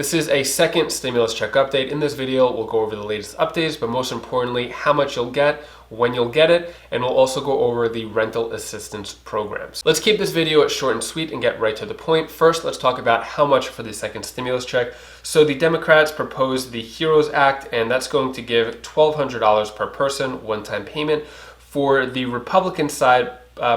This is a second stimulus check update. In this video, we'll go over the latest updates, but most importantly, how much you'll get, when you'll get it, and we'll also go over the rental assistance programs. Let's keep this video short and sweet and get right to the point. First, let's talk about how much for the second stimulus check. So the Democrats proposed the HEROES Act, and that's going to give $1,200 per person, one-time payment. For the Republican side,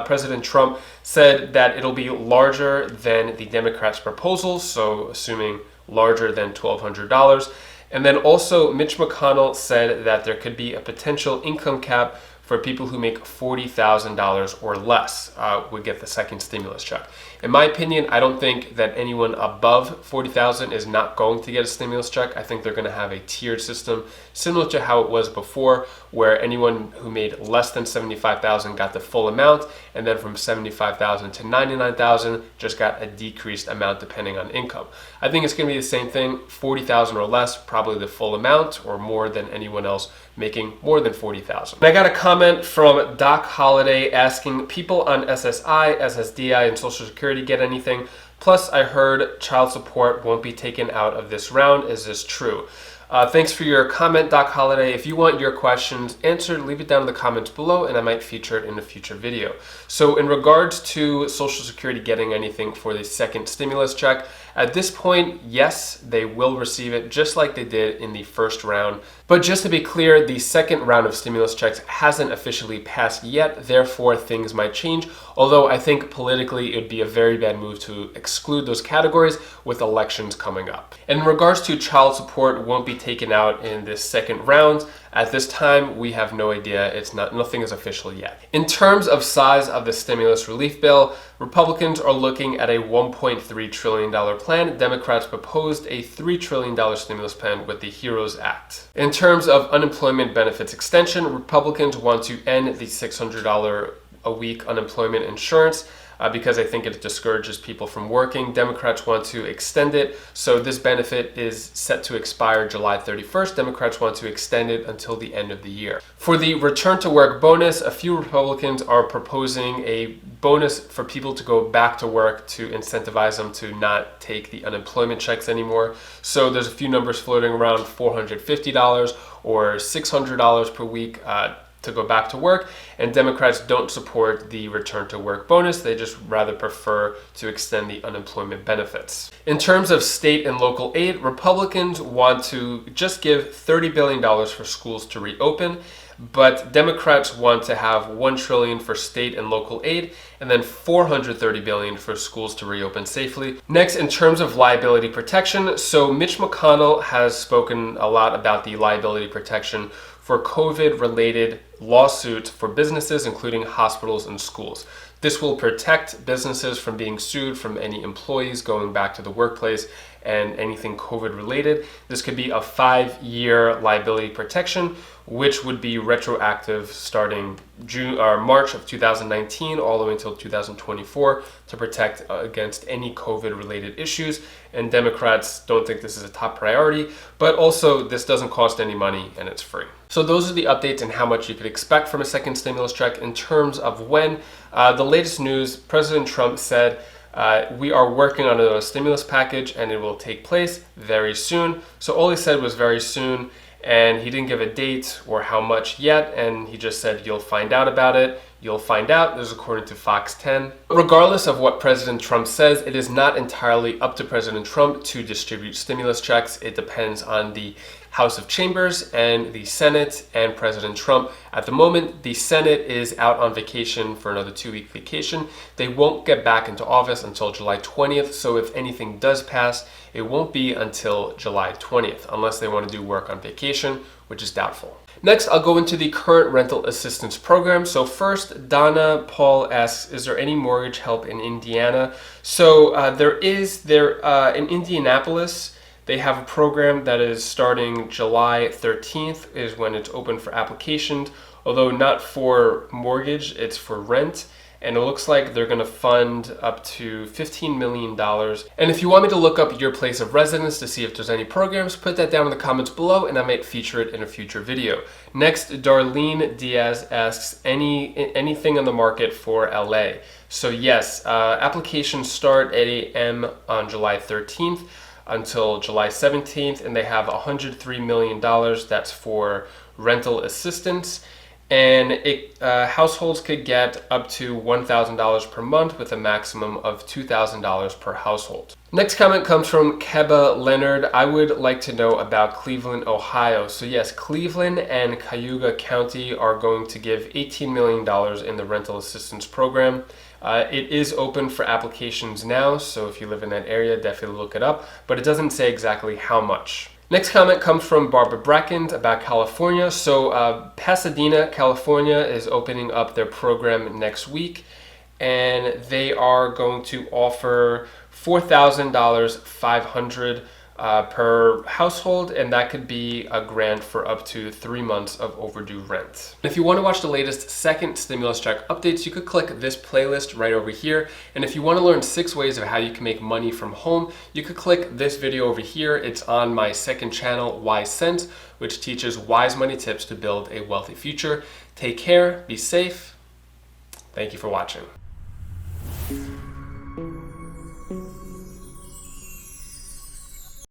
President Trump said that it'll be larger than the Democrats' proposal, so assuming larger than $1,200. And then also Mitch McConnell said that there could be a potential income cap for people who make $40,000 or less would get the second stimulus check. In my opinion, I don't think that anyone above $40,000 is not going to get a stimulus check. I think they're going to have a tiered system similar to how it was before, where anyone who made less than $75,000 got the full amount, and then from $75,000 to $99,000 just got a decreased amount depending on income. I think it's going to be the same thing, $40,000 or less, probably the full amount, or more than anyone else making more than $40,000. And I got a comment from Doc Holiday asking, people on SSI, SSDI, and Social Security get anything? Plus, I heard child support won't be taken out of this round. Is this true? Thanks for your comment, Doc Holiday. If you want your questions answered, leave it down in the comments below and I might feature it in a future video. So in regards to Social Security getting anything for the second stimulus check, at this point, yes, they will receive it just like they did in the first round. But just to be clear, the second round of stimulus checks hasn't officially passed yet, therefore things might change. Although I think politically it would be a very bad move to exclude those categories with elections coming up. And in regards to child support won't be taken out in this second round, at this time, we have no idea. Nothing is official yet. In terms of size of the stimulus relief bill, Republicans are looking at a $1.3 trillion plan. Democrats proposed a $3 trillion stimulus plan with the HEROES Act. In terms of unemployment benefits extension, Republicans want to end the $600 a week unemployment insurance because I think it discourages people from working. Democrats want to extend it, so this benefit is set to expire July 31st. Democrats want to extend it until the end of the year. For the return to work bonus, a few Republicans are proposing a bonus for people to go back to work to incentivize them to not take the unemployment checks anymore. So there's a few numbers floating around, $450 or $600 per week to go back to work, and Democrats don't support the return to work bonus. They just rather prefer to extend the unemployment benefits. In terms of state and local aid, Republicans want to just give $30 billion for schools to reopen, but Democrats want to have $1 trillion for state and local aid and then $430 billion for schools to reopen safely. Next, in terms of liability protection, so Mitch McConnell has spoken a lot about the liability protection for COVID-related lawsuits for businesses, including hospitals and schools. This will protect businesses from being sued from any employees going back to the workplace and anything COVID-related. This could be a 5-year liability protection, which would be retroactive starting March of 2019 all the way until 2024 to protect against any COVID-related issues. And Democrats don't think this is a top priority, but also this doesn't cost any money and it's free. So those are the updates and how much you could expect from a second stimulus check. In terms of when, the latest news, President Trump said, we are working on a stimulus package and it will take place very soon. So all he said was very soon, and he didn't give a date or how much yet, and he just said you'll find out about it. You'll find out. This is according to Fox 10. Regardless of what President Trump says, it is not entirely up to President Trump to distribute stimulus checks. It depends on the House of Chambers and the Senate and President Trump. At the moment, the Senate is out on vacation for another 2-week vacation. They won't get back into office until July 20th. So if anything does pass, it won't be until July 20th, unless they want to do work on vacation, which is doubtful. Next, I'll go into the current rental assistance program. So first, Donna Paul asks, is there any mortgage help in Indiana? So there is. In Indianapolis, they have a program that is starting July 13th is when it's open for applications, although not for mortgage, it's for rent. And it looks like they're going to fund up to $15 million. And if you want me to look up your place of residence to see if there's any programs, put that down in the comments below and I might feature it in a future video. Next, Darlene Diaz asks, anything on the market for LA? So yes, applications start at 8 a.m. on July 13th. until July 17th, and they have $103 million that's for rental assistance. And households could get up to $1,000 per month with a maximum of $2,000 per household. Next comment comes from Keba Leonard. I would like to know about Cleveland, Ohio. So yes, Cleveland and Cayuga County are going to give $18 million in the rental assistance program. It is open for applications now, so if you live in that area, definitely look it up, but it doesn't say exactly how much. Next comment comes from Barbara Brackens about California. So Pasadena, California is opening up their program next week, and they are going to offer $4,000, $500 per household, and that could be a grant for up to 3 months of overdue rent. If you want to watch the latest second stimulus check updates, you could click this playlist right over here. And if you want to learn 6 ways of how you can make money from home, you could click this video over here. It's on my second channel, Wise Cent, which teaches wise money tips to build a wealthy future. Take care, be safe. Thank you for watching.